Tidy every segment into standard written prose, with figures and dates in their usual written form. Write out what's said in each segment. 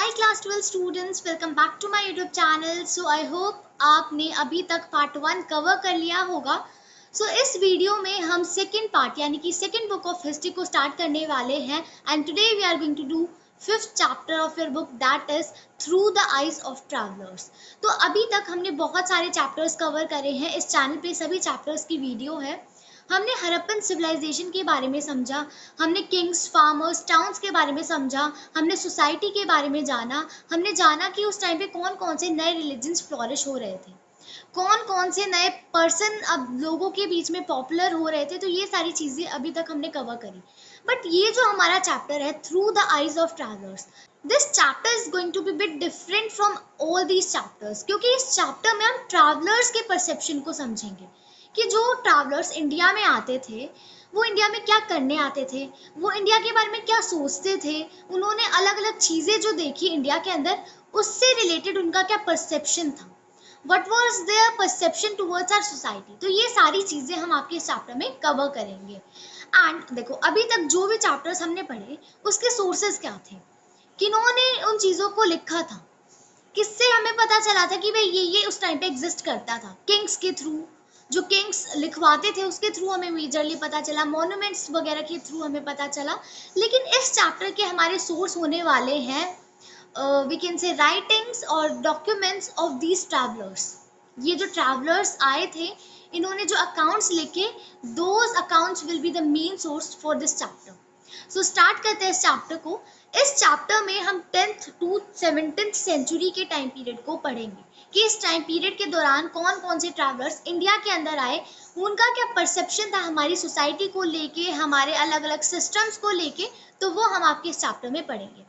Hi class 12 students, welcome back to my YouTube channel. So I hope आपने अभी तक part 1 cover कर लिया होगा। इस वीडियो में हम सेकंड पार्ट यानी कि सेकंड बुक ऑफ हिस्ट्री को स्टार्ट करने वाले हैं and today we are going to do fifth chapter of your book that is through the eyes of travellers. तो अभी तक हमने बहुत सारे चैप्टर्स कवर करे हैं। इस चैनल पे सभी चैप्टर्स की वीडियो है। हमने हड़प्पन सिविलाइजेशन के बारे में समझा, हमने किंग्स, फार्मर्स, टाउन्स के बारे में समझा, हमने सोसाइटी के बारे में जाना, हमने जाना कि उस टाइम पे कौन कौन से नए रिलीजन्स फ्लॉरिश हो रहे थे, कौन कौन से नए पर्सन अब लोगों के बीच में पॉपुलर हो रहे थे। तो ये सारी चीजें अभी तक हमने कवर करी। बट ये जो हमारा चैप्टर है through the eyes of travellers, this chapter is going to be bit different from all these chapters, क्योंकि इस चैप्टर में हम ट्रैवलर्स के परसेप्शन को समझेंगे कि जो ट्रैवलर्स इंडिया में आते थे वो इंडिया में क्या करने आते थे, वो इंडिया के बारे में क्या सोचते थे, उन्होंने अलग अलग चीज़ें जो देखी इंडिया के अंदर उससे रिलेटेड उनका क्या परसेप्शन था, what was their perception towards our society. तो ये सारी चीज़ें हम आपके इस चैप्टर में कवर करेंगे। एंड देखो, अभी तक जो भी चैप्टर्स हमने पढ़े उसके सोर्सेज क्या थे, किन्होंने उन चीज़ों को लिखा था, किससे हमें पता चला था कि भाई ये उस टाइम पे एग्जिस्ट करता था। किंग्स के थ्रू, जो किंग्स लिखवाते थे उसके थ्रू हमें मेजरली पता चला, मॉन्यूमेंट्स वगैरह के थ्रू हमें पता चला। लेकिन इस चैप्टर के हमारे सोर्स होने वाले हैं वी कैन से राइटिंग्स और डॉक्यूमेंट्स ऑफ दीज ट्रैवलर्स। ये जो ट्रैवलर्स आए थे इन्होंने जो अकाउंट्स लिखे, those accounts will be the main source for this chapter. So start करते हैं इस चैप्टर को। इस चैप्टर में हम 10th टू 17th सेंचुरी के टाइम पीरियड को पढ़ेंगे कि इस टाइम पीरियड के दौरान कौन कौन से ट्रैवलर्स इंडिया के अंदर आए, उनका क्या परसेप्शन था हमारी सोसाइटी को लेके, हमारे अलग अलग सिस्टम्स को लेके। तो वो हम आपके इस चैप्टर में पढ़ेंगे।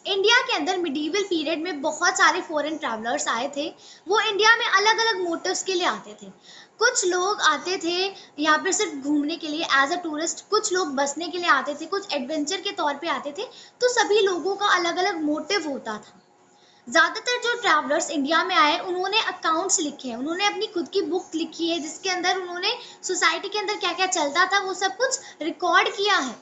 इंडिया के अंदर मिडीवल पीरियड में बहुत सारे फॉरेन ट्रैवलर्स आए थे। वो इंडिया में अलग अलग मोटिव्स के लिए आते थे। कुछ लोग आते थे यहाँ पे सिर्फ घूमने के लिए एज अ टूरिस्ट, कुछ लोग बसने के लिए आते थे, कुछ एडवेंचर के तौर पे आते थे। तो सभी लोगों का अलग अलग मोटिव होता था। ज़्यादातर जो ट्रैवलर्स इंडिया में आए उन्होंने अकाउंट्स लिखे हैं, उन्होंने अपनी खुद की बुक लिखी है जिसके अंदर उन्होंने सोसाइटी के अंदर क्या क्या चलता था वो सब कुछ रिकॉर्ड किया है।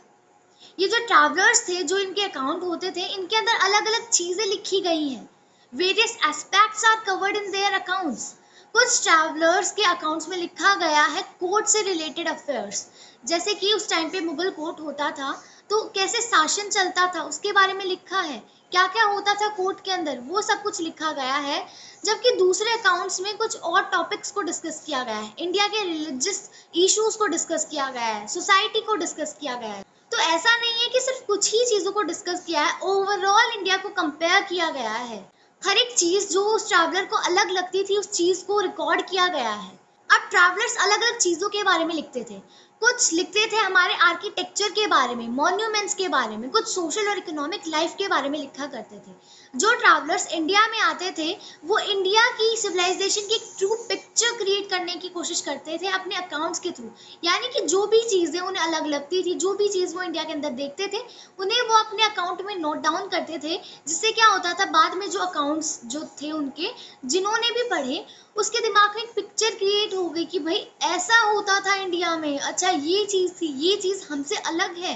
ये जो ट्रैवलर्स थे, जो इनके अकाउंट होते थे, इनके अंदर अलग अलग चीज़ें लिखी गई हैं। Various aspects are covered in their accounts. कुछ ट्रैवलर्स के अकाउंट्स में लिखा गया है कोर्ट से रिलेटेड अफेयर्स, जैसे कि उस टाइम पे मुगल कोर्ट होता था तो कैसे शासन चलता था उसके बारे में लिखा है, क्या क्या होता था कोर्ट के अंदर वो सब कुछ लिखा गया है। जबकि दूसरे अकाउंट्स में कुछ और टॉपिक्स को डिस्कस किया गया है, इंडिया के रिलीजियस इश्यूज को डिस्कस किया गया है, सोसाइटी को डिस्कस किया गया है। तो ऐसा नहीं है कि सिर्फ कुछ ही चीज़ों को डिस्कस किया है, ओवरऑल इंडिया को कंपेयर किया गया है। हर एक चीज़ जो उस ट्रैवलर को अलग लगती थी उस चीज़ को रिकॉर्ड किया गया है। अब ट्रैवलर्स अलग अलग चीज़ों के बारे में लिखते थे। कुछ लिखते थे हमारे आर्किटेक्चर के बारे में, मॉन्यूमेंट्स के बारे में, कुछ सोशल और इकोनॉमिक लाइफ के बारे में लिखा करते थे। जो ट्रैवलर्स इंडिया में आते थे वो इंडिया की सिविलाइजेशन की ट्रू पिक्चर क्रिएट करने की कोशिश करते थे अपने अकाउंट्स के थ्रू। यानी कि जो भी चीज़ें उन्हें अलग लगती थी, जो भी चीज़ वो इंडिया के अंदर देखते थे, उन्हें वो अपने अकाउंट में नोट डाउन करते थे। जिससे क्या होता था, बाद में जो अकाउंट्स जो थे उनके, जिन्होंने भी पढ़े, उसके दिमाग में एक पिक्चर क्रिएट हो गई कि भाई ऐसा होता था इंडिया में, अच्छा ये चीज़ थी, ये चीज़ हमसे अलग है।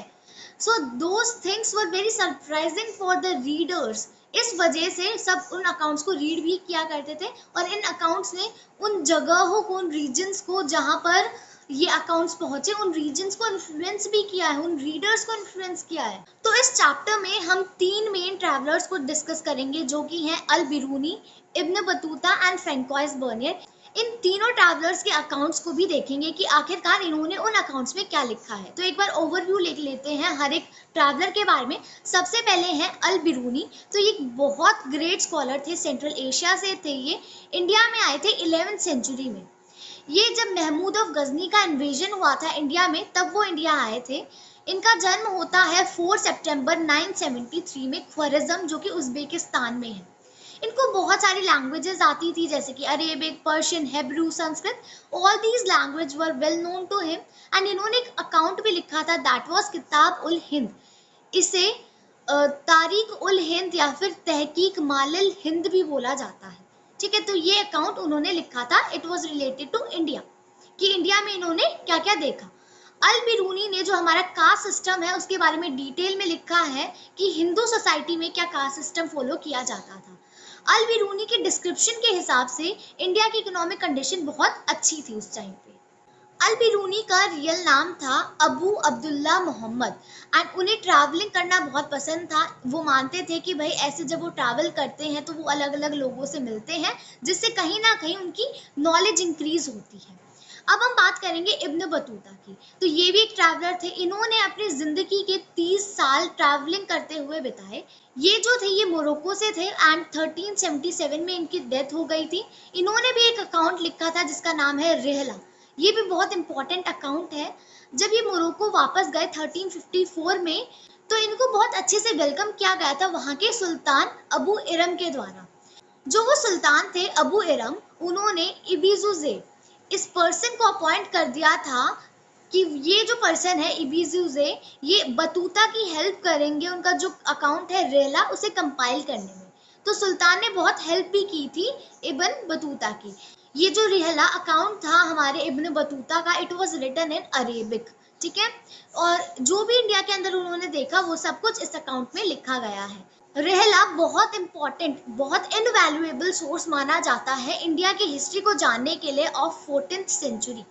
So those things were very surprising for the readers. इस वजह से सब उन अकाउंट्स को रीड भी किया करते थे और इन अकाउंट्स ने उन जगहों को, उन रीजन्स को जहाँ पर ये अकाउंट्स पहुंचे, उन रीजन्स को इन्फ्लुएंस भी किया है, उन रीडर्स को इन्फ्लुएंस किया है। तो इस चैप्टर में हम 3 मेन ट्रैवलर्स को डिस्कस करेंगे जो कि हैं Al Biruni, Ibn Battuta and Francois Bernier. इन तीनों ट्रैवलर्स के अकाउंट्स को भी देखेंगे कि आखिरकार इन्होंने उन अकाउंट्स में क्या लिखा है। तो एक बार ओवरव्यू ले लेते हैं हर एक ट्रैवलर के बारे में। सबसे पहले हैं अल बिरूनी। तो ये बहुत ग्रेट स्कॉलर थे, सेंट्रल एशिया से थे। ये इंडिया में आए थे 11th सेंचुरी में। ये जब महमूद ऑफ गजनी का इन्वेजन हुआ था इंडिया में तब वो इंडिया आए थे। इनका जन्म होता है 4 सितंबर 973 में ख्वारिज़्म, जो कि उज़्बेकिस्तान में है। इनको बहुत सारी लैंग्वेजेस आती थी जैसे कि Arabic, Persian, Hebrew, Sanskrit. All these language were well known to him and इन्होंने एक अकाउंट भी लिखा था दैट वाज किताब उल हिंद। इसे तारीख उल हिंद या फिर तहकीक मालिल हिंद भी बोला जाता है। ठीक है, तो ये अकाउंट उन्होंने लिखा था, it was related to India, कि इंडिया में इन्होंने क्या क्या देखा। अल बिरूनी ने जो हमारा कास्ट सिस्टम है उसके बारे में डिटेल में लिखा है कि हिंदू सोसाइटी में क्या कास्ट सिस्टम फॉलो किया जाता था। अल बिरूनी के डिस्क्रिप्शन के हिसाब से इंडिया की इकोनॉमिक कंडीशन बहुत अच्छी थी उस टाइम पे। अल बिरूनी का रियल नाम था अबू अब्दुल्ला मोहम्मद एंड उन्हें ट्रैवलिंग करना बहुत पसंद था। वो मानते थे कि भाई ऐसे जब वो ट्रैवल करते हैं तो वो अलग अलग लोगों से मिलते हैं, जिससे कहीं ना कहीं उनकी नॉलेज इंक्रीज होती है। अब हम बात करेंगे इब्न बतूता की। तो ये भी एक ट्रैवलर थे। इन्होंने अपनी जिंदगी के 30 साल ट्रैवलिंग करते हुए बिताए। ये जो थे ये मोरक्को से थे एंड 1377 में इनकी डेथ हो गई थी। इन्होंने भी एक अकाउंट लिखा था जिसका नाम है रिहला। ये भी बहुत इंपॉर्टेंट अकाउंट है। जब ये मोरक्को वापस गए 1354 में, तो इनको बहुत अच्छे से वेलकम किया गया था वहां के सुल्तान अबू इरम के द्वारा। जो वो सुल्तान थे अबू इरम, उन्होंने इबीजुजे इस पर्सन को अपॉइंट कर दिया था कि ये जो पर्सन है इबीजुजे, ये बतूता की हेल्प करेंगे उनका जो अकाउंट है रेला उसे कंपाइल करने में। तो सुल्तान ने बहुत हेल्प भी की थी इब्न बतूता की। ये जो रिहला अकाउंट था हमारे इब्न बतूता का, it was written in Arabic, ठीक है। और जो भी इंडिया के अंदर उन्होंने देखा वो सब कुछ इस अकाउंट में लिखा गया है। रेहला बहुत इंपॉर्टेंट, बहुत इनवैल्यूएबल सोर्स माना जाता है इंडिया की हिस्ट्री को जानने के लिए of 14th century.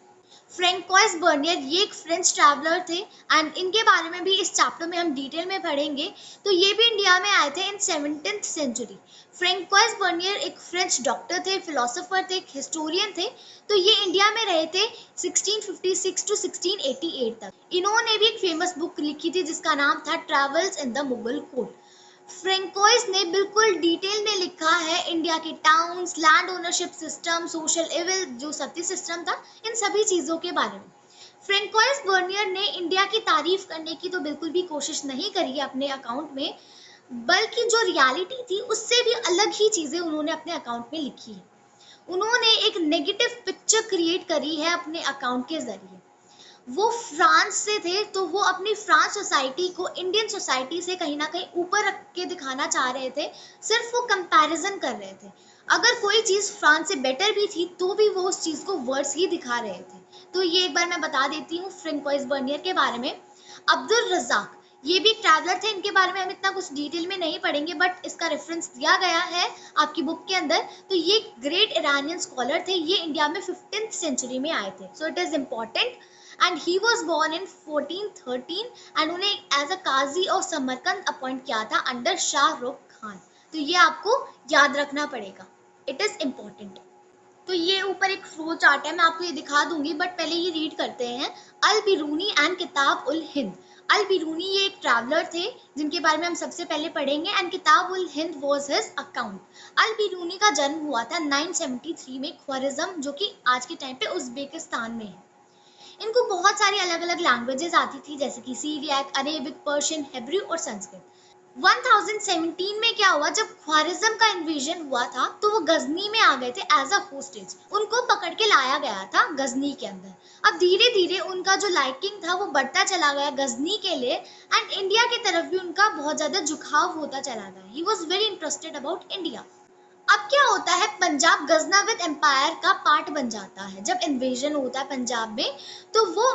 François Bernier ये एक फ्रेंच ट्रैवलर थे एंड इनके बारे में भी इस चैप्टर में हम डिटेल में पढ़ेंगे। तो ये भी इंडिया में आए थे इन 17th सेंचुरी। फ्रेंकोइस बर्नियर एक फ्रेंच डॉक्टर थे, फिलोसोफर थे, एक हिस्टोरियन थे। तो ये इंडिया में रहे थे 1656 टू 1688 तक। इन्होंने भी एक फेमस बुक लिखी थी जिसका नाम था travels in the Mughal court. François ने बिल्कुल डिटेल में लिखा है इंडिया के towns, land ownership system, social evil जो सती सिस्टम था, इन सभी चीजों के बारे में। फ्रेंकोइस बर्नियर ने इंडिया की तारीफ करने की तो बिल्कुल भी कोशिश नहीं करी है अपने अकाउंट में, बल्कि जो रियलिटी थी उससे भी अलग ही चीजें उन्होंने अपने अकाउंट में लिखी है। उन्होंने एक नेगेटिव पिक्चर क्रिएट करी है अपने अकाउंट के जरिए। वो फ्रांस से थे तो वो अपनी फ्रांस सोसाइटी को इंडियन सोसाइटी से कहीं ना कहीं ऊपर रख के दिखाना चाह रहे थे। सिर्फ वो कंपैरिजन कर रहे थे। अगर कोई चीज फ्रांस से बेटर भी थी तो भी वो उस चीज को वर्स ही दिखा रहे थे। तो ये एक बार मैं बता देती हूँ फ्रेंकोइस बर्नियर के बारे में। अब्दुल रज़ाक ये भी एक ट्रैवलर थे। इनके बारे में हम इतना कुछ डिटेल में नहीं पढ़ेंगे, बट इसका रेफरेंस दिया गया है आपकी बुक के अंदर। तो ये ग्रेट ईरानियन स्कॉलर थे। ये इंडिया में 15th सेंचुरी में आए थे, so it is important. And he was born in 1413 and उन्हें एज अ काजी और समरकंद अपॉइंट किया था अंडर शाहरुख खान। तो ये आपको याद रखना पड़ेगा, इट इज इम्पोर्टेंट। तो ये ऊपर एक फ्लो चार्ट है, मैं आपको ये दिखा दूंगी, बट पहले ये रीड करते हैं। अल बिरूनी एंड किताब उल हिंद। अल बिरूनी ये एक ट्रैवलर थे जिनके बारे में हम सबसे पहले पढ़ेंगे एंड किताब ul Hind was his account. अल बिरूनी का जन्म हुआ था 973 में ख्वारिज़्म, जो कि आज के टाइम पे उज़्बेकिस्तान में है। इनको बहुत सारी अलग अलग लैंग्वेजेस आती थी जैसे कि सीरियाक, अरेबिक, पर्शियन, हेब्रू और संस्कृत। 1017 में क्या हुआ, जब ख्वारिज़्म का इन्वेजन हुआ था तो वो गजनी में आ गए थे एज अ होस्टेज। उनको पकड़ के लाया गया था गजनी के अंदर। अब धीरे धीरे उनका जो लाइकिंग था वो बढ़ता चला गया गजनी के लिए एंड इंडिया की तरफ भी उनका बहुत ज्यादा झुकाव होता चला गया। He was very interested about India. अब क्या होता है, पंजाब गजनविद एम्पायर का पार्ट बन जाता है। जब इन्वेजन होता है पंजाब में तो वो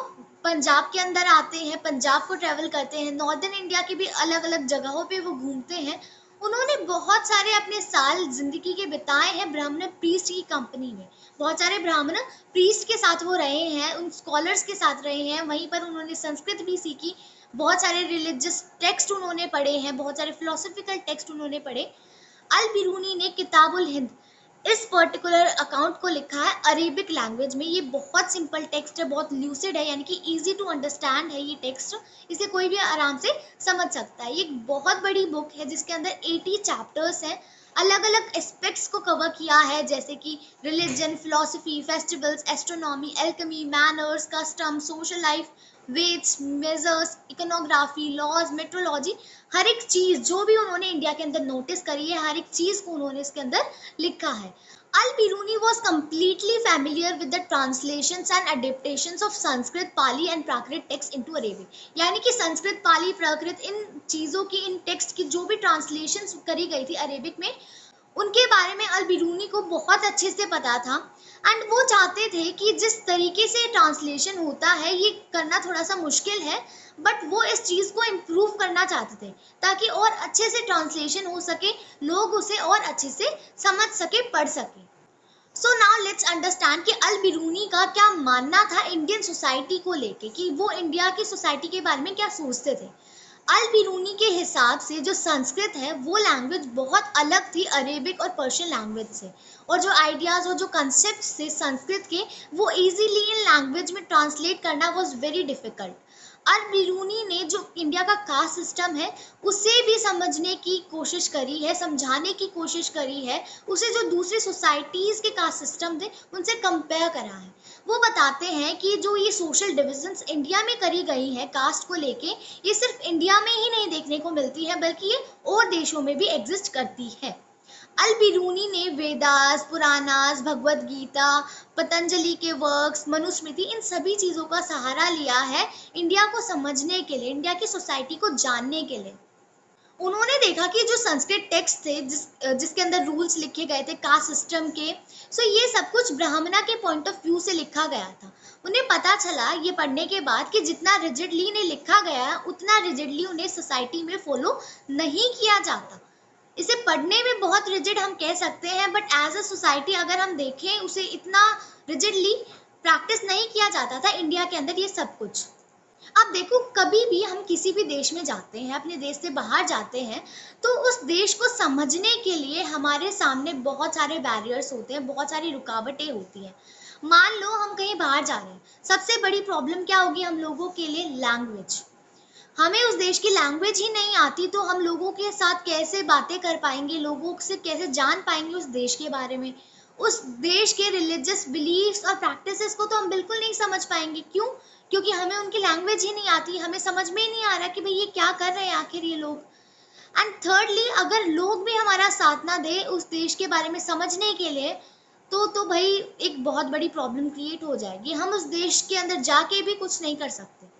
पंजाब के अंदर आते हैं, पंजाब को ट्रेवल करते हैं, नॉर्दर्न इंडिया की भी अलग अलग जगहों पे वो घूमते हैं। उन्होंने बहुत सारे अपने साल जिंदगी के बिताए हैं ब्राह्मण प्रीस्ट की कंपनी में। बहुत सारे ब्राह्मण प्रीस्ट के साथ वो रहे हैं, उन स्कॉलर्स के साथ रहे हैं। वहीं पर उन्होंने संस्कृत भी सीखी, बहुत सारे रिलीजियस टेक्स्ट उन्होंने पढ़े हैं, बहुत सारे फिलोसफिकल टेक्स्ट उन्होंने पढ़े। अल बिरूनी ने किताबुल हिंद इस पर्टिकुलर अकाउंट को लिखा है अरेबिक लैंग्वेज में। ये बहुत सिंपल टेक्स्ट है, बहुत ल्यूसिड है, यानी कि इजी टू अंडरस्टैंड है ये टेक्स्ट। इसे कोई भी आराम से समझ सकता है। ये एक बहुत बड़ी बुक है जिसके अंदर 80 चैप्टर्स हैं। अलग अलग एस्पेक्ट्स को कवर किया है जैसे कि religion, philosophy, festivals, astronomy, alchemy, manners, custom, social life, weights, measures, iconography, laws, metrology. हर एक चीज जो भी उन्होंने इंडिया के अंदर नोटिस करी है, हर एक चीज को उन्होंने इसके अंदर लिखा है। अल Biruni was completely familiar with the translations and adaptations of Sanskrit, Pali and Prakrit text into Arabic। यानी कि संस्कृत, पाली, प्राकृत इन चीजों की, इन टेक्स्ट की जो भी ट्रांसलेशन करी गई थी अरेबिक में, उनके बारे में अल बिरूनी को बहुत अच्छे से पता था एंड वो चाहते थे कि जिस तरीके से ट्रांसलेशन होता है ये करना थोड़ा सा मुश्किल है, बट वो इस चीज़ को इम्प्रूव करना चाहते थे ताकि और अच्छे से ट्रांसलेशन हो सके, लोग उसे और अच्छे से समझ सके, पढ़ सके। सो नाउ लेट्स अंडरस्टैंड कि अल बिरूनी का क्या मानना था इंडियन सोसाइटी को लेके, कि वो इंडिया की सोसाइटी के बारे में क्या सोचते थे। अल बिरूनी के हिसाब से जो संस्कृत है वो लैंग्वेज बहुत अलग थी अरेबिक और पर्शियन लैंग्वेज से, और जो आइडियाज़ और जो कंसेप्ट थे संस्कृत के वो इजीली इन लैंग्वेज में ट्रांसलेट करना वाज वेरी डिफिकल्ट। अल बिरूनी ने जो इंडिया का कास्ट सिस्टम है उसे भी समझने की कोशिश करी है, समझाने की कोशिश करी है, उसे जो दूसरी सोसाइटीज़ के कास्ट सिस्टम थे उनसे कंपेयर करा है। वो बताते हैं कि जो ये सोशल डिविजन्स इंडिया में करी गई है कास्ट को लेके, ये सिर्फ इंडिया में ही नहीं देखने को मिलती है बल्कि ये और देशों में भी एग्जिस्ट करती है। अल बिरूनी ने वेदास, पुराणास, भगवद गीता, पतंजलि के वर्क्स, मनुस्मृति, इन सभी चीज़ों का सहारा लिया है इंडिया को समझने के लिए, इंडिया की सोसाइटी को जानने के लिए। उन्होंने देखा कि जो संस्कृत टेक्स्ट थे जिसके अंदर रूल्स लिखे गए थे कास्ट सिस्टम के, सो ये सब कुछ ब्राह्मणा के पॉइंट ऑफ व्यू से लिखा गया था। उन्हें पता चला ये पढ़ने के बाद कि जितना रिजिडली इन्हें लिखा गया है उतना रिजिडली उन्हें सोसाइटी में फॉलो नहीं किया जाता। इसे पढ़ने में बहुत रिजिड हम कह सकते हैं, बट एज अ सोसाइटी अगर हम देखें उसे इतना रिजिडली प्रैक्टिस नहीं किया जाता था इंडिया के अंदर ये सब कुछ। अब देखो, कभी भी हम किसी भी देश में जाते हैं, अपने देश से बाहर जाते हैं, तो उस देश को समझने के लिए हमारे सामने बहुत सारे बैरियर्स होते हैं, बहुत सारी रुकावटें होती हैं। मान लो हम कहीं बाहर जा रहे हैं, सबसे बड़ी प्रॉब्लम क्या होगी हम लोगों के लिए? लैंग्वेज। हमें उस देश की लैंग्वेज ही नहीं आती तो हम लोगों के साथ कैसे बातें कर पाएंगे, लोगों से कैसे जान पाएंगे उस देश के बारे में। उस देश के रिलीजियस बिलीफ्स और प्रैक्टिसेस को तो हम बिल्कुल नहीं समझ पाएंगे। क्यों? क्योंकि हमें उनकी लैंग्वेज ही नहीं आती, हमें समझ में ही नहीं आ रहा कि भाई ये क्या कर रहे हैं आखिर ये लोग। एंड थर्डली, अगर लोग भी हमारा साथ ना दे उस देश के बारे में समझने के लिए, तो भाई एक बहुत बड़ी प्रॉब्लम क्रिएट हो जाएगी, हम उस देश के अंदर जाके भी कुछ नहीं कर सकते।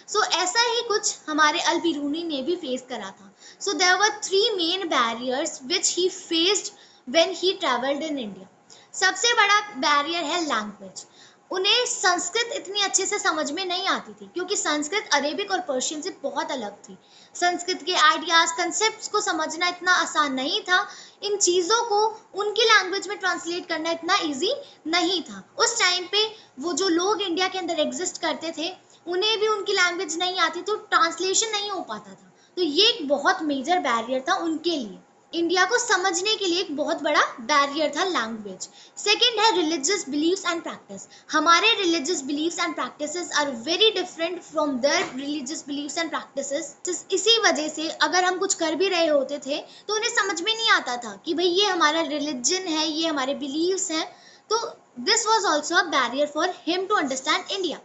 सो ऐसा ही कुछ हमारे अल बिरूनी ने भी फेस करा था। So there were 3 main barriers which he faced when he travelled in India. सबसे बड़ा बैरियर है लैंग्वेज। उन्हें संस्कृत इतनी अच्छे से समझ में नहीं आती थी क्योंकि संस्कृत अरेबिक और पर्शियन से बहुत अलग थी। संस्कृत के आइडियाज, कंसेप्ट्स को समझना इतना आसान नहीं था, इन चीज़ों को उनकी लैंग्वेज में ट्रांसलेट करना इतना इजी नहीं था। उस टाइम पे वो जो लोग इंडिया के अंदर एग्जिस्ट करते थे उन्हें भी उनकी लैंग्वेज नहीं आती, तो ट्रांसलेशन नहीं हो पाता था। तो ये एक बहुत मेजर बैरियर था उनके लिए। इंडिया को समझने के लिए एक बहुत बड़ा बैरियर था लैंग्वेज। सेकंड है रिलीजियस बिलीव्स एंड प्रैक्टिस। हमारे religious beliefs and practices are very different from their religious beliefs and practices. इसी वजह से अगर हम कुछ कर भी रहे होते थे तो उन्हें समझ में नहीं आता था कि भाई ये हमारा रिलीजन है, ये हमारे बिलीव्स हैं। तो this was also a barrier for him to understand India.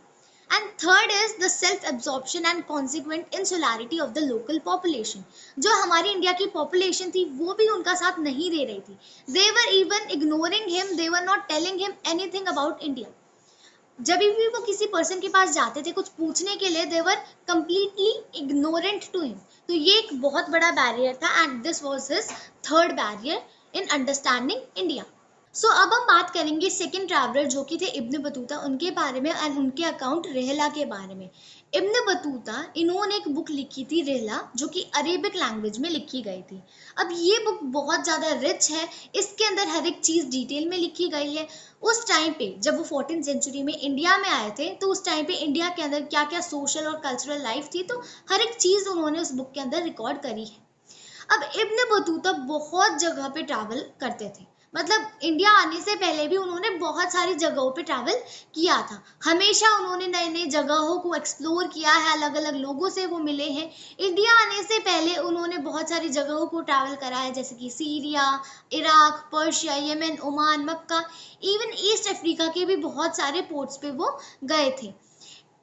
And third is the self-absorption and consequent insularity of the local population. जो हमारी इंडिया की population थी वो भी उनका साथ नहीं दे रही थी। They were even ignoring him, they were not telling him anything about India. जब भी वो किसी पर्सन के पास जाते थे कुछ पूछने के लिए, they were completely ignorant to him. तो ये एक बहुत बड़ा बैरियर था and this was his third barrier in understanding India. सो अब हम बात करेंगे सेकंड ट्रैवलर जो कि थे इब्न बतूता, उनके बारे में एंड उनके अकाउंट रिहला के बारे में। इब्न बतूता, इन्होंने एक बुक लिखी थी रिहला जो कि अरेबिक लैंग्वेज में लिखी गई थी। अब ये बुक बहुत ज़्यादा रिच है, इसके अंदर हर एक चीज़ डिटेल में लिखी गई है। उस टाइम पे जब वो 14th सेंचुरी में इंडिया में आए थे तो उस टाइम पे इंडिया के अंदर क्या क्या सोशल और कल्चरल लाइफ थी, तो हर एक चीज़ उन्होंने उस बुक के अंदर रिकॉर्ड करी है। अब इब्न बतूता बहुत जगह पे ट्रैवल करते थे, मतलब इंडिया आने से पहले भी उन्होंने बहुत सारी जगहों पे ट्रैवल किया था। हमेशा उन्होंने नई नई जगहों को एक्सप्लोर किया है, अलग अलग लोगों से वो मिले हैं। इंडिया आने से पहले उन्होंने बहुत सारी जगहों को ट्रैवल करा है, जैसे कि Syria, Iraq, Persia, Yemen, Oman, Mecca, even East Africa के भी बहुत सारे पोर्ट्स पे वो गए थे।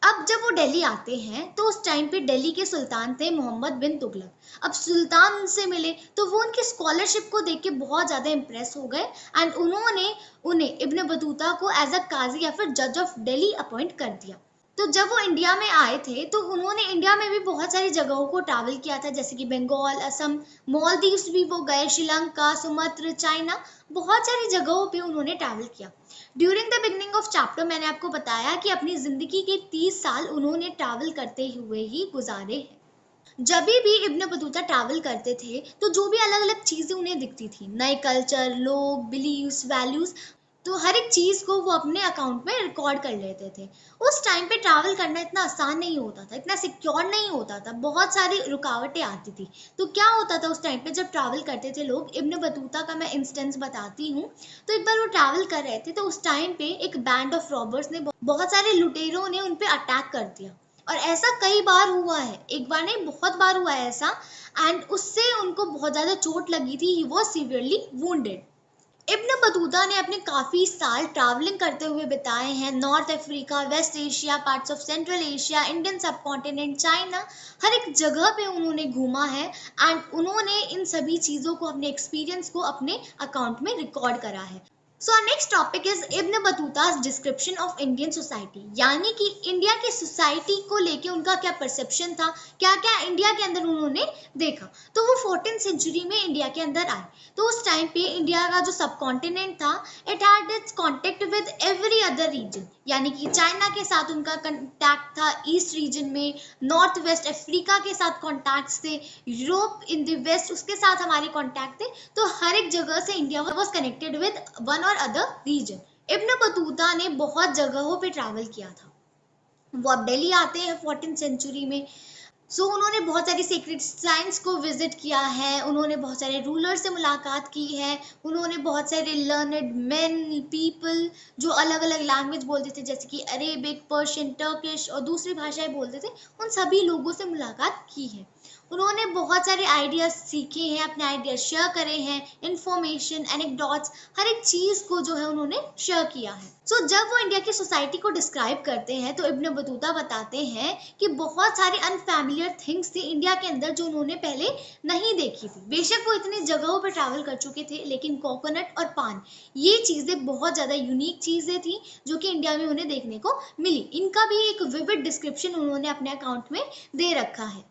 अब जब वो दिल्ली आते हैं तो उस टाइम पे दिल्ली के सुल्तान थे मोहम्मद बिन तुगलक। अब सुल्तान उनसे मिले तो वो उनकी स्कॉलरशिप को देख के बहुत ज़्यादा इम्प्रेस हो गए एंड उन्होंने उन्हें इब्न बतूता को एज अ काजी या फिर जज ऑफ दिल्ली अपॉइंट कर दिया। तो जब वो इंडिया में आए थे तो उन्होंने इंडिया में भी बहुत सारी जगहों को ट्रैवल किया था, जैसे कि बंगाल, असम, मालदीव्स भी वो गए, श्रीलंका, सुमत्र, चाइना, बहुत सारी जगहों पे उन्होंने ट्रैवल किया। During the beginning of chapter मैंने आपको बताया कि अपनी जिंदगी के 30 साल उन्होंने ट्रैवल करते हुए ही गुजारे हैं। जब भी इब्न बतूता ट्रैवल करते थे तो जो भी अलग अलग चीजें उन्हें दिखती थी, नए कल्चर, लोग, बिलीव्स, वैल्यूज, तो हर एक चीज को वो अपने अकाउंट में रिकॉर्ड कर लेते थे। उस टाइम पे ट्रैवल करना इतना आसान नहीं होता था, इतना सिक्योर नहीं होता था, बहुत सारी रुकावटें आती थी। तो क्या होता था उस टाइम पे जब ट्रैवल करते थे लोग, इब्न बतूता का मैं इंस्टेंस बताती हूँ। तो एक बार वो ट्रैवल कर रहे थे तो उस टाइम पे एक बैंड ऑफ रॉबर्स ने, बहुत सारे लुटेरों ने उन पे अटैक कर दिया। और ऐसा कई बार हुआ है, एक बार नहीं बहुत बार हुआ है ऐसा, एंड उससे उनको बहुत ज्यादा चोट लगी थी, he was severely wounded. Ibn Battuta ने अपने काफी साल ट्रैवलिंग करते हुए बिताए हैं, North Africa, West Asia, parts of Central Asia, Indian subcontinent, China, हर एक जगह पे उन्होंने घूमा है एंड उन्होंने इन सभी चीजों को, अपने एक्सपीरियंस को अपने अकाउंट में रिकॉर्ड करा है। So next topic is Ibn Battuta's description of Indian society, यानी कि इंडिया की सोसाइटी को लेके उनका क्या परसेप्शन था, क्या क्या इंडिया के अंदर उन्होंने देखा। तो वो 14th सेंचुरी में इंडिया के अंदर आए। तो उस टाइम पे इंडिया का जो सब कॉन्टिनेंट था, it had its contact with every other region, यानी कि चाइना के साथ उनका कॉन्टैक्ट था ईस्ट रीजन में, नॉर्थ वेस्ट अफ्रीका के साथ कॉन्टैक्ट्स थे, यूरोप इन द वेस्ट उसके साथ हमारे कॉन्टैक्ट थे। तो हर एक जगह से India was connected with one और अदर रीजन। इब्न बतूता ने बहुत जगहों पे ट्रैवल किया था। वो अब दिल्ली आते हैं 14th सेंचुरी में। उन्होंने बहुत सारी सीक्रेट साइंस को विजिट किया है, उन्होंने बहुत सारे रूलर से मुलाकात की है, उन्होंने बहुत सारे लर्नड मैन, पीपल जो अलग अलग लैंग्वेज बोलते थे, जैसे कि अरेबिक, पर्शियन, टर्किश और दूसरी भाषाएं बोलते थे, उन सभी लोगों से मुलाकात की है। उन्होंने बहुत सारे आइडियाज सीखे हैं, अपने आइडियाज शेयर करे हैं, इंफॉर्मेशन, एनेक्डोट्स, हर एक चीज को जो है उन्होंने शेयर किया है। जब वो इंडिया की सोसाइटी को डिस्क्राइब करते हैं तो इब्न बतूता बताते हैं कि बहुत सारे अनफैमिलियर थिंग्स थी इंडिया के अंदर जो उन्होंने पहले नहीं देखी थी। बेशक वो इतनी जगहों पर ट्रैवल कर चुके थे, लेकिन कोकोनट और पान, ये चीजें बहुत ज्यादा यूनिक चीजें थी जो कि इंडिया में उन्हें देखने को मिली। इनका भी एक विविड डिस्क्रिप्शन उन्होंने अपने अकाउंट में दे रखा है।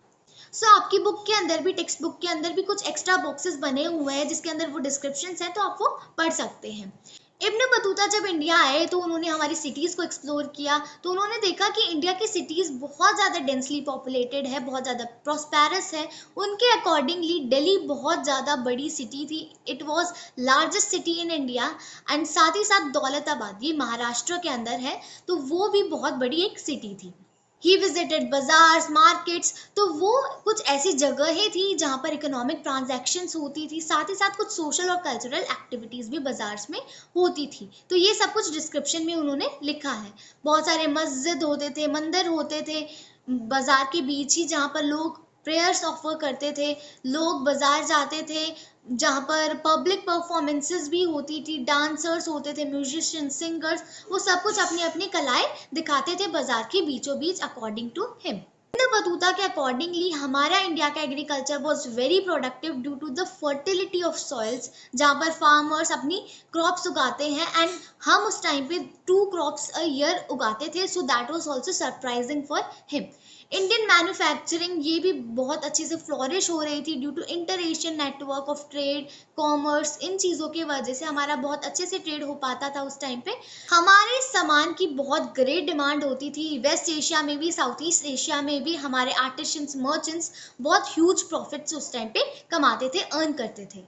आपकी बुक के अंदर भी, टेक्स्ट बुक के अंदर भी कुछ एक्स्ट्रा बॉक्सेस बने हुए हैं जिसके अंदर वो डिस्क्रिप्शंस हैं, तो आप वो पढ़ सकते हैं। इब्न बतूता जब इंडिया आए तो उन्होंने हमारी सिटीज को एक्सप्लोर किया। तो उन्होंने देखा कि इंडिया की सिटीज बहुत ज्यादा डेंसली पॉपुलेटेड है, बहुत ज्यादा प्रॉस्पेरस है। उनके अकॉर्डिंगली दिल्ली बहुत ज्यादा बड़ी सिटी थी, it was largest city in India. And साथ ही साथ दौलताबाद, ये महाराष्ट्र के अंदर है, तो वो भी बहुत बड़ी एक सिटी थी। ही विजिटेड बाजार्स, मार्केट्स, तो वो कुछ ऐसी जगहें थी जहाँ पर इकोनॉमिक ट्रांजैक्शंस होती थी, साथ ही साथ कुछ सोशल और कल्चरल एक्टिविटीज भी बाजार्स में होती थी। तो ये सब कुछ डिस्क्रिप्शन में उन्होंने लिखा है। बहुत सारे मस्जिद होते थे, मंदिर होते थे बाजार के बीच ही, जहाँ पर लोग प्रेयर्स ऑफर करते थे, लोग बाजार जाते थे, जहाँ पर पब्लिक परफॉर्मेंसेस भी होती थी, डांसर्स होते थे, म्यूजिशियन, सिंगर्स, वो सब कुछ अपनी अपनी कलाएं दिखाते थे बाजार के बीचों बीच according to him. Ibn Battuta के अकॉर्डिंगली हमारा इंडिया का agriculture was very productive due to the fertility of soils, जहाँ पर फार्मर्स अपनी क्रॉप्स उगाते हैं एंड हम उस टाइम पे 2 क्रॉप्स अ ईयर उगाते थे। So that was also surprising for him. Indian manufacturing ये भी बहुत अच्छे से फ्लोरिश हो रही थी due to inter Asian network of trade, commerce, इन चीज़ों की वजह से हमारा बहुत अच्छे से ट्रेड हो पाता था उस टाइम पे। हमारे सामान की बहुत ग्रेट डिमांड होती थी, वेस्ट एशिया में भी, साउथ ईस्ट एशिया में भी हमारे आर्टिशंस, मर्चेंट्स बहुत ह्यूज प्रॉफिट्स उस टाइम पे कमाते थे, अर्न करते थे।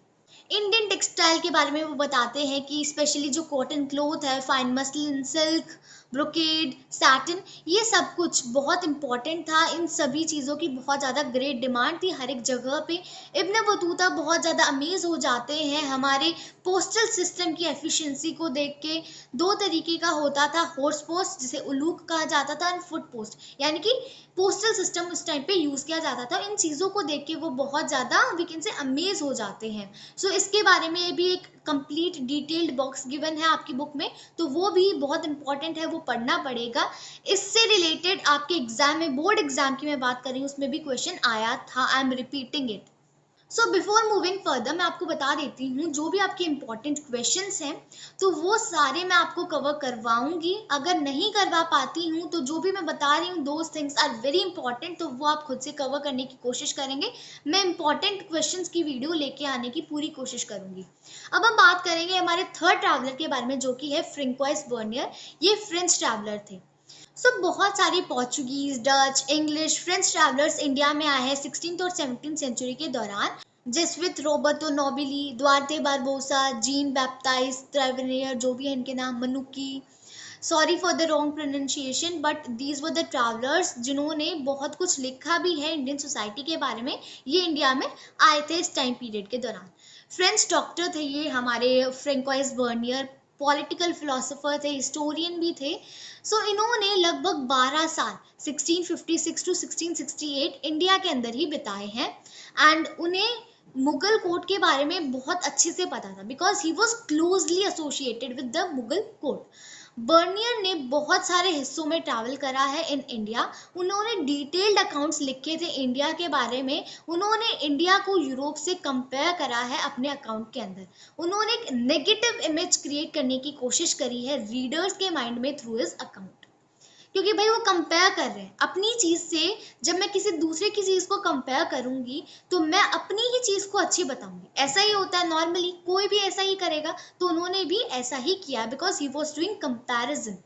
इंडियन टेक्सटाइल के बारे में वो बताते हैं कि स्पेशली जो कॉटन क्लोथ है, fine muslin, silk, brocade, satin, ये सब कुछ बहुत इंपॉर्टेंट था। इन सभी चीज़ों की बहुत ज़्यादा ग्रेट डिमांड थी हर एक जगह पे। इब्न बतूता बहुत ज़्यादा अमेज हो जाते हैं हमारे पोस्टल सिस्टम की एफिशिएंसी को देख के। 2 तरीके का होता था, हॉर्स पोस्ट जिसे उलूक कहा जाता था, और फुट पोस्ट, यानी कि पोस्टल सिस्टम उस टाइम पे यूज़ किया जाता था। इन चीज़ों को देख के वो बहुत ज़्यादा वी कैन से अमेज हो जाते हैं। इसके बारे में भी एक कंप्लीट डिटेल्ड बॉक्स गिवन है आपकी बुक में, तो वो भी बहुत इंपॉर्टेंट है, वो पढ़ना पड़ेगा। इससे रिलेटेड आपके एग्जाम में, बोर्ड एग्जाम की मैं बात कर रही हूँ, उसमें भी क्वेश्चन आया था, I am repeating it. So before moving further मैं आपको बता देती हूँ जो भी आपके इंपॉर्टेंट क्वेश्चंस हैं तो वो सारे मैं आपको कवर करवाऊंगी। अगर नहीं करवा पाती हूँ तो जो भी मैं बता रही हूँ those things are very important, तो वो आप खुद से कवर करने की कोशिश करेंगे। मैं इंपॉर्टेंट क्वेश्चंस की वीडियो लेके आने की पूरी कोशिश करूंगी। अब हम बात करेंगे हमारे थर्ड ट्रैवलर के बारे में जो कि है फ्रैंकोइस बर्नियर। ये फ्रेंच ट्रैवलर थे। बहुत सारे Portuguese, Dutch, English, French travellers India में आए हैं 16th और 17th सेंचुरी के दौरान। Jesuit Roberto Nobili, Duarte Barbosa, Jean Baptiste Tavernier, जो भी है इनके नाम, Manucci, sorry for the wrong pronunciation, but these were the travellers जिन्होंने बहुत कुछ लिखा भी है इंडियन सोसाइटी के बारे में। ये इंडिया में आए थे इस टाइम पीरियड के दौरान। फ्रेंच डॉक्टर थे ये हमारे फ्रैंकोइस बर्नियर, पॉलिटिकल फिलोसोफर थे, हिस्टोरियन भी थे। इन्होंने लगभग 12 साल 1656 टू 1668 इंडिया के अंदर ही बिताए हैं। एंड उन्हें मुगल कोर्ट के बारे में बहुत अच्छे से पता था because he was closely associated with the Mughal court. Bernier ने बहुत सारे हिस्सों में ट्रैवल करा है इन इंडिया। उन्होंने डिटेल्ड अकाउंट्स लिखे थे इंडिया के बारे में। उन्होंने इंडिया को यूरोप से कंपेयर करा है अपने अकाउंट के अंदर। उन्होंने एक नेगेटिव इमेज क्रिएट करने की कोशिश करी है रीडर्स के माइंड में थ्रू हिज अकाउंट, क्योंकि भाई वो कंपेयर कर रहे हैं अपनी चीज से। जब मैं किसी दूसरे की चीज को कंपेयर करूंगी तो मैं अपनी ही चीज को अच्छी बताऊंगी। ऐसा ही होता है नॉर्मली, कोई भी ऐसा ही करेगा, तो उन्होंने भी ऐसा ही किया because he was doing comparison.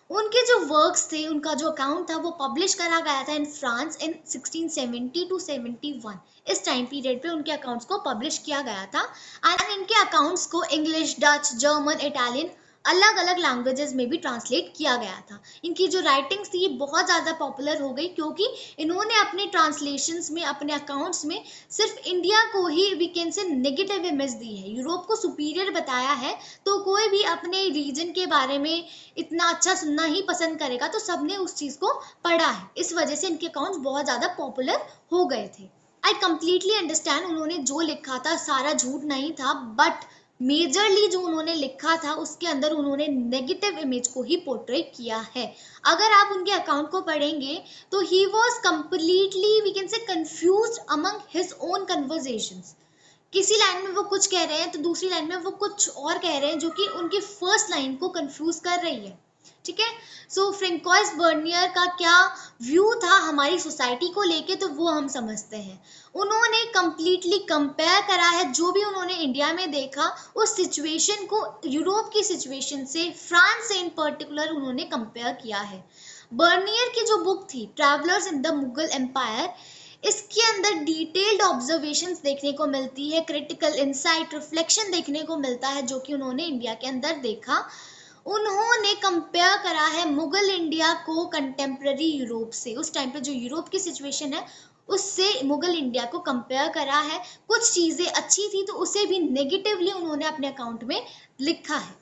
उनके जो वर्क्स थे, उनका जो अकाउंट था वो पब्लिश करा गया था इन फ्रांस इन 1670 टू 71। इस टाइम पीरियड पे उनके अकाउंट्स को पब्लिश किया गया था। एंड इनके अकाउंट्स को इंग्लिश, डच, जर्मन, इटालियन अलग अलग लैंग्वेजेस में भी ट्रांसलेट किया गया था। इनकी जो राइटिंग्स थी ये बहुत ज़्यादा पॉपुलर हो गई क्योंकि इन्होंने अपने ट्रांसलेशंस में, अपने अकाउंट्स में सिर्फ इंडिया को ही we can say negative image दी है, यूरोप को सुपीरियर बताया है। तो कोई भी अपने रीजन के बारे में इतना अच्छा सुनना ही पसंद करेगा, तो सबने उस चीज़ को पढ़ा है। इस वजह से इनके अकाउंट्स बहुत ज़्यादा पॉपुलर हो गए थे। आई कंप्लीटली अंडरस्टैंड उन्होंने जो लिखा था सारा झूठ नहीं था, बट मेजरली जो उन्होंने लिखा था उसके अंदर उन्होंने नेगेटिव इमेज को ही पोर्ट्रे किया है। अगर आप उनके अकाउंट को पढ़ेंगे तो he was completely we can say confused among his own conversations. किसी लाइन में वो कुछ कह रहे हैं तो दूसरी लाइन में वो कुछ और कह रहे हैं जो कि उनकी फर्स्ट लाइन को कंफ्यूज कर रही है। ठीक है, फ्रैंकोइस बर्नियर का क्या व्यू था हमारी सोसाइटी को लेके, तो वो हम समझते हैं। उन्होंने कंप्लीटली कंपेयर करा है जो भी उन्होंने इंडिया में देखा उस सिचुएशन को यूरोप की सिचुएशन से, फ्रांस से इन पर्टिकुलर उन्होंने कंपेयर किया है। बर्नियर की जो बुक थी travellers in the Mughal empire, इसके अंदर डिटेल्ड ऑब्जर्वेशंस देखने को मिलती है, क्रिटिकल इंसाइट, रिफ्लेक्शन देखने को मिलता है जो कि उन्होंने इंडिया के अंदर देखा। उन्होंने कंपेयर करा है मुगल इंडिया को कंटेम्प्रेरी यूरोप से। उस टाइम पे जो यूरोप की सिचुएशन है उससे मुगल इंडिया को कंपेयर करा है। कुछ चीज़ें अच्छी थी तो उसे भी नेगेटिवली उन्होंने अपने अकाउंट में लिखा है।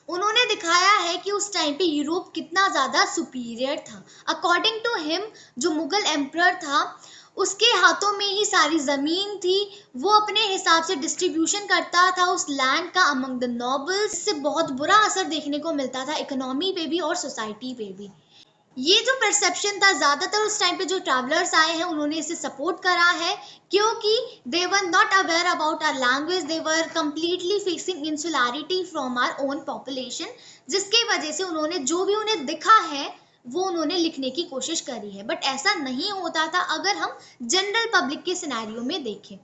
उन्होंने दिखाया है कि उस टाइम पे यूरोप कितना ज़्यादा सुपीरियर था। अकॉर्डिंग टू हिम जो मुगल एम्परर था उसके हाथों में ही सारी ज़मीन थी, वो अपने हिसाब से डिस्ट्रीब्यूशन करता था उस लैंड का अमंग द नॉबल्स। इससे बहुत बुरा असर देखने को मिलता था इकोनॉमी पे भी और सोसाइटी पे भी। ये जो परसेप्शन था ज़्यादातर उस टाइम पे जो ट्रैवलर्स आए हैं उन्होंने इसे सपोर्ट करा है क्योंकि they were not aware about our language, they were completely facing insularity from our own population, जिसकी वजह से उन्होंने जो भी उन्हें दिखा है वो उन्होंने लिखने की कोशिश करी है। बट ऐसा नहीं होता था अगर हम जनरल पब्लिक के सिनेरियो में देखें।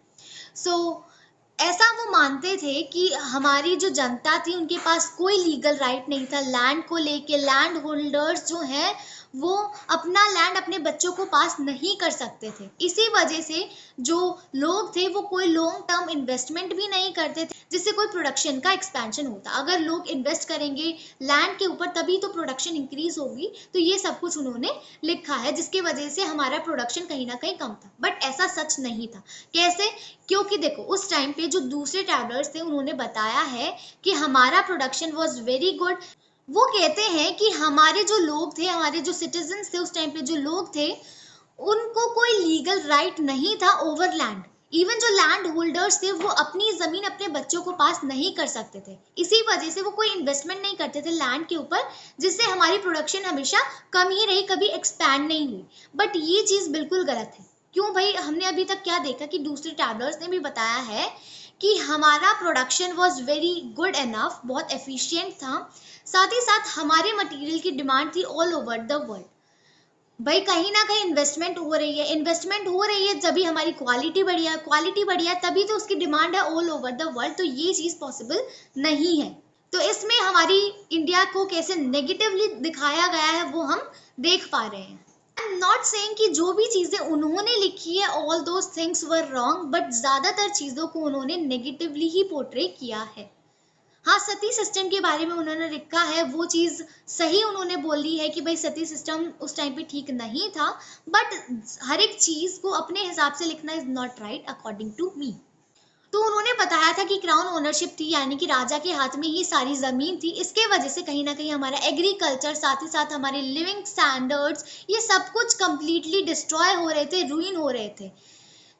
ऐसा वो मानते थे कि हमारी जो जनता थी उनके पास कोई लीगल राइट नहीं था लैंड को लेके। लैंड होल्डर्स जो हैं वो अपना लैंड अपने बच्चों को पास नहीं कर सकते थे। इसी वजह से जो लोग थे वो कोई लॉन्ग टर्म इन्वेस्टमेंट भी नहीं करते थे जिससे कोई प्रोडक्शन का एक्सपेंशन होता। अगर लोग इन्वेस्ट करेंगे लैंड के ऊपर तभी तो प्रोडक्शन इंक्रीज होगी। तो ये सब कुछ उन्होंने लिखा है जिसकी वजह से हमारा प्रोडक्शन कहीं ना कहीं कम था। बट ऐसा सच नहीं था। कैसे? क्योंकि देखो उस टाइम पे जो दूसरे ट्रैवलर्स थे उन्होंने बताया है कि हमारा प्रोडक्शन वॉज वेरी गुड। वो कहते हैं कि हमारे जो लोग थे, हमारे जो सिटीजन्स थे उस टाइम पे जो लोग थे उनको कोई लीगल राइट नहीं था ओवर लैंड। इवन जो लैंड होल्डर्स थे वो अपनी जमीन अपने बच्चों को पास नहीं कर सकते थे। इसी वजह से वो कोई इन्वेस्टमेंट नहीं करते थे लैंड के ऊपर, जिससे हमारी प्रोडक्शन हमेशा कम ही रही, कभी एक्सपैंड नहीं हुई। बट ये चीज़ बिल्कुल गलत है। क्यों भाई, हमने अभी तक क्या देखा कि दूसरे ट्रैवलर्स ने भी बताया है कि हमारा production was very good enough, बहुत एफिशिएंट था, साथ ही साथ हमारे मटेरियल की डिमांड थी ऑल ओवर द वर्ल्ड। भाई कहीं ना कहीं इन्वेस्टमेंट हो रही है, इन्वेस्टमेंट हो रही है तभी हमारी क्वालिटी बढ़िया, क्वालिटी बढ़िया तभी तो उसकी डिमांड है ऑल ओवर द वर्ल्ड। तो ये चीज पॉसिबल नहीं है। तो इसमें हमारी इंडिया को कैसे नेगेटिवली दिखाया गया है वो हम देख पा रहे हैं। आई एम नॉट सेइंग कि जो भी चीजें उन्होंने लिखी है all those things were wrong, but ज्यादातर चीजों को उन्होंने नेगेटिवली ही पोर्ट्रे किया है। हाँ, सती सिस्टम के बारे में उन्होंने लिखा है, वो चीज सही उन्होंने बोली है कि भाई सती सिस्टम उस टाइम पे ठीक नहीं था, बट हर एक चीज को अपने हिसाब से लिखना is not right according to me. तो उन्होंने बताया था कि क्राउन ओनरशिप थी, यानी कि राजा के हाथ में ही सारी जमीन थी, इसके वजह से कहीं ना कहीं हमारा एग्रीकल्चर, साथ ही साथ हमारे लिविंग स्टैंडर्ड्स, ये सब कुछ कंप्लीटली डिस्ट्रॉय हो रहे थे, रूइन हो रहे थे।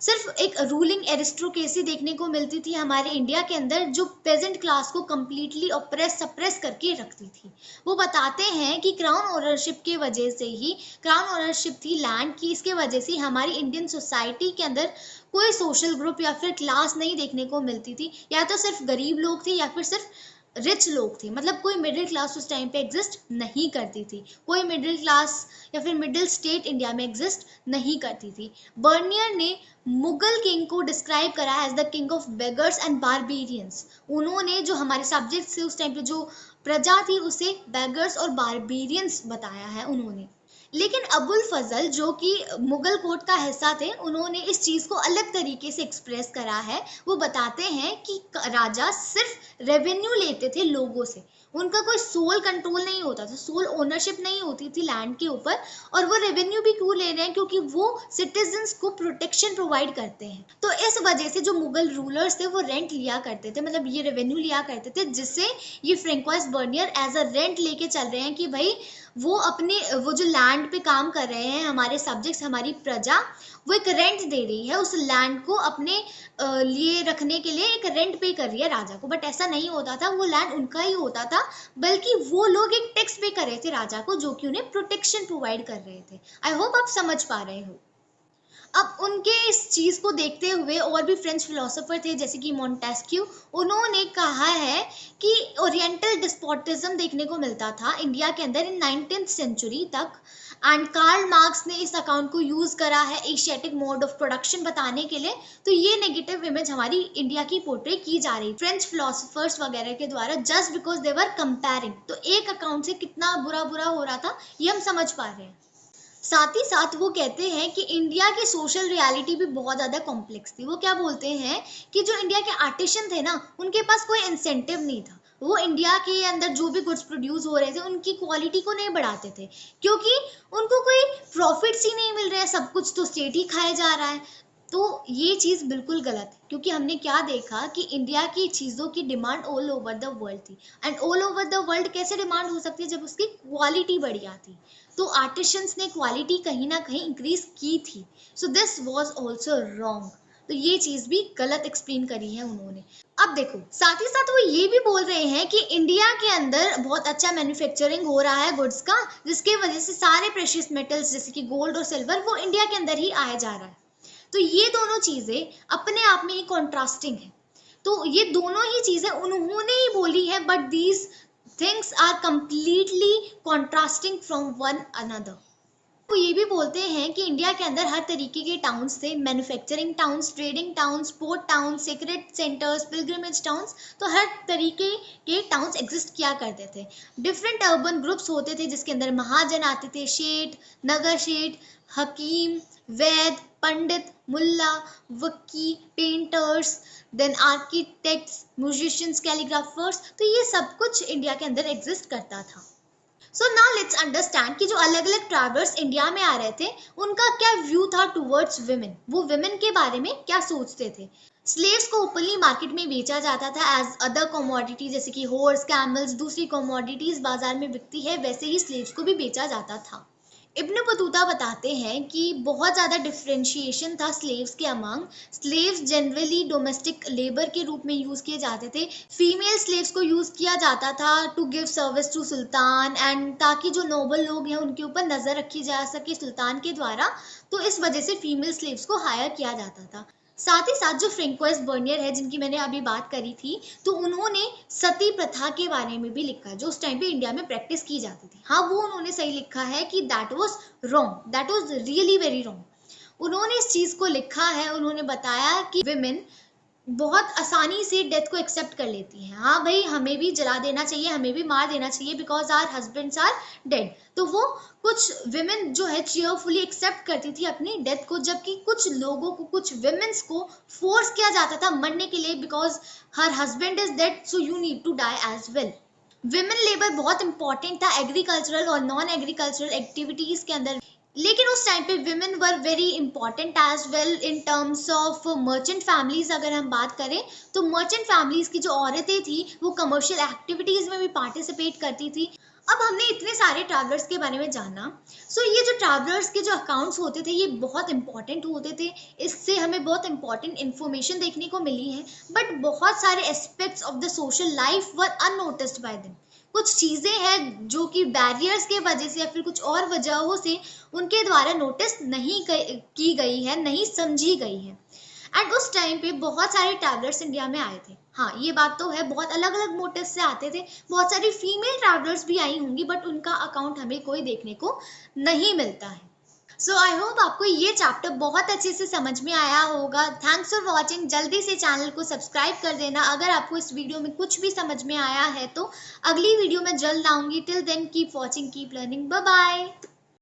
सिर्फ एक रूलिंग एरिस्टोक्रेसी देखने को मिलती थी हमारे इंडिया के अंदर, जो पेजेंट क्लास को कंप्लीटली ऑप्रेस सप्रेस करके रखती थी। वो बताते हैं कि क्राउन ओनरशिप के वजह से ही, क्राउन ओनरशिप थी लैंड की, इसके वजह से हमारी इंडियन सोसाइटी के अंदर कोई सोशल ग्रुप या फिर क्लास नहीं देखने को मिलती थी, या तो सिर्फ गरीब लोग थे या फिर सिर्फ रिच लोग थे। मतलब कोई मिडिल क्लास उस टाइम पे एग्जिस्ट नहीं करती थी, कोई मिडिल क्लास या फिर मिडिल स्टेट इंडिया में एग्जिस्ट नहीं करती थी। बर्नियर ने मुगल किंग को डिस्क्राइब करा as the king of beggars and barbarians. उन्होंने जो हमारे सब्जेक्ट थे उस टाइम पे, जो प्रजा थी, उसे बेगर्स और बारबेरियंस बताया है उन्होंने। लेकिन अबुल फजल जो कि मुगल कोर्ट का हिस्सा थे, उन्होंने इस चीज को अलग तरीके से एक्सप्रेस करा है। वो बताते हैं कि राजा सिर्फ रेवेन्यू लेते थे लोगों से, उनका कोई सोल कंट्रोल नहीं होता था, सोल ओनरशिप नहीं होती थी लैंड के ऊपर। और वो रेवेन्यू भी क्यों ले रहे हैं, क्योंकि वो सिटीजन्स को प्रोटेक्शन प्रोवाइड करते हैं। तो इस वजह से जो मुगल रूलर्स थे वो रेंट लिया करते थे, मतलब ये रेवेन्यू लिया करते थे, जिससे ये François Bernier as a rent लेके चल रहे हैं कि भाई वो अपने वो जो लैंड पे काम कर रहे हैं, हमारे सब्जेक्ट्स, हमारी प्रजा, वो एक रेंट दे रही है उस लैंड को, अपने लिए रखने के लिए एक रेंट पे कर रही है राजा को। बट ऐसा नहीं होता था, वो लैंड उनका ही होता था, बल्कि वो लोग एक टैक्स पे कर रहे थे राजा को, जो कि उन्हें प्रोटेक्शन प्रोवाइड कर रहे थे। आई होप आप समझ पा रहे हो। अब उनके इस चीज को देखते हुए और भी फ्रेंच फिलोसोफर थे, जैसे कि मोंटेस्क्यू, उन्होंने कहा है कि ओरिएंटल डिस्पोटिज्म देखने को मिलता था इंडिया के अंदर इन 19th सेंचुरी तक। एंड कार्ल मार्क्स ने इस अकाउंट को यूज करा है एशियाटिक मोड ऑफ प्रोडक्शन बताने के लिए। तो ये नेगेटिव इमेज हमारी इंडिया की पोर्ट्रे की जा रही फ्रेंच फिलोसोफर्स वगैरह के द्वारा, just because they were comparing. तो एक अकाउंट से कितना बुरा बुरा हो रहा था ये हम समझ पा रहे हैं। साथ ही साथ वो कहते हैं कि इंडिया की सोशल रियलिटी भी बहुत ज़्यादा कॉम्प्लेक्स थी। वो क्या बोलते हैं कि जो इंडिया के आर्टिशन थे ना, उनके पास कोई इंसेंटिव नहीं था। वो इंडिया के अंदर जो भी गुड्स प्रोड्यूस हो रहे थे उनकी क्वालिटी को नहीं बढ़ाते थे, क्योंकि उनको कोई प्रॉफिट्स ही नहीं मिल रहे हैं, सब कुछ तो स्टेट ही खाया जा रहा है। तो ये चीज़ बिल्कुल गलत है, क्योंकि हमने क्या देखा कि इंडिया की चीज़ों की demand all over the world थी। And all over the world कैसे डिमांड हो सकती है, जब उसकी क्वालिटी बढ़िया थी। तो आर्टिशंस ने क्वालिटी कहीं ना कहीं इंक्रीज की थी। So this was also wrong. तो ये चीज भी गलत एक्सप्लेन करी है उन्होंने। अब देखो, साथ ही साथ वो ये भी बोल रहे हैं कि इंडिया के अंदर बहुत अच्छा मैन्युफैक्चरिंग हो रहा है गुड्स का, जिसके वजह से सारे प्रेशियस मेटल्स जैसे कि गोल्ड और सिल्वर वो इंडिया के अंदर ही आया जा रहा है। तो ये दोनों चीजें अपने आप में ही कॉन्ट्रास्टिंग है। तो ये दोनों ही चीजें उन्होंने ही बोली है, but these things are completely contrasting from one another. वो ये भी बोलते हैं कि इंडिया के अंदर हर तरीके के टाउन्स थे, manufacturing towns, trading towns, port towns, secret centres, pilgrimage towns. तो हर तरीके के टाउन्स एग्जिस्ट किया करते थे। डिफरेंट अर्बन ग्रुप्स होते थे, जिसके अंदर महाजन आते थे, शेठ, नगर शेठ, हकीम, वैद, पंडित, मुल्ला, वकी, painters, then architects, musicians, calligraphers. तो ये सब कुछ इंडिया के अंदर एग्जिस्ट करता था। सो नाउ लेट्स अंडरस्टैंड कि जो अलग अलग ट्रैवलर्स इंडिया में आ रहे थे, उनका क्या व्यू था टुवर्ड्स विमेन, वो विमेन के बारे में क्या सोचते थे। स्लेव्स को ओपनली मार्केट में बेचा जाता था एज अदर कमोडिटी, जैसे कि हॉर्स, कैमल्स, दूसरी कमोडिटीज बाजार में बिकती है, वैसे ही स्लेव्स को भी बेचा जाता था। इब्न बतूता बताते हैं कि बहुत ज़्यादा डिफरेंशिएशन था स्लेव्स के among. Slaves generally domestic labour के रूप में यूज़ किए जाते थे। फीमेल स्लेव्स को यूज़ किया जाता था to give service to sultan and ताकि जो नोबल लोग हैं उनके ऊपर नज़र रखी जा सके सुल्तान के द्वारा, तो इस वजह से फीमेल स्लेव्स को हायर किया जाता था। साथ ही साथ जो फ्रेंकोइस बर्नियर है जिनकी मैंने अभी बात करी थी, तो उन्होंने सती प्रथा के बारे में भी लिखा जो उस टाइम पे इंडिया में प्रैक्टिस की जाती थी। हाँ, वो उन्होंने सही लिखा है कि that was wrong, that was really very wrong. उन्होंने इस चीज को लिखा है, उन्होंने बताया कि विमेन बहुत आसानी से डेथ को एक्सेप्ट कर लेती हैं। हाँ भाई, हमें भी जला देना चाहिए, हमें भी मार देना चाहिए because our husbands are dead. तो वो कुछ विमेन जो है चीयरफुली एक्सेप्ट करती थी अपनी डेथ को, जबकि कुछ लोगों को, कुछ विमेन्स को फोर्स किया जाता था मरने के लिए because her husband is dead so you need to die as well. Women labour बहुत इंपॉर्टेंट था एग्रीकल्चरल और नॉन एग्रीकल्चरल एक्टिविटीज के अंदर, लेकिन उस टाइम पे women were very important as well in terms of merchant families. अगर हम बात करें तो मर्चेंट फैमिलीज की जो औरतें थी वो कमर्शियल एक्टिविटीज में भी पार्टिसिपेट करती थी। अब हमने इतने सारे ट्रैवलर्स के बारे में जाना, सो ये जो ट्रैवलर्स के जो अकाउंट्स होते थे ये बहुत इंपॉर्टेंट होते थे। इससे हमें बहुत इंपॉर्टेंट इन्फॉर्मेशन देखने को मिली है, बट बहुत सारे aspects of the social life were unnoticed bye them. कुछ चीजें हैं जो कि बैरियर्स के वजह से या फिर कुछ और वजहों से उनके द्वारा नोटिस नहीं की गई है, नहीं समझी गई है। एंड उस टाइम पे बहुत सारे ट्रैवलर्स इंडिया में आए थे। हाँ, ये बात तो है, बहुत अलग अलग मोटिव से आते थे। बहुत सारी फीमेल ट्रैवलर्स भी आई होंगी, बट उनका अकाउंट हमें कोई देखने को नहीं मिलता है। सो आई होप आपको ये चैप्टर बहुत अच्छे से समझ में आया होगा। Thanks for watching. जल्दी से चैनल को सब्सक्राइब कर देना अगर आपको इस वीडियो में कुछ भी समझ में आया है तो। अगली वीडियो में जल्द आऊंगी। Till then keep watching, keep learning. Bye bye.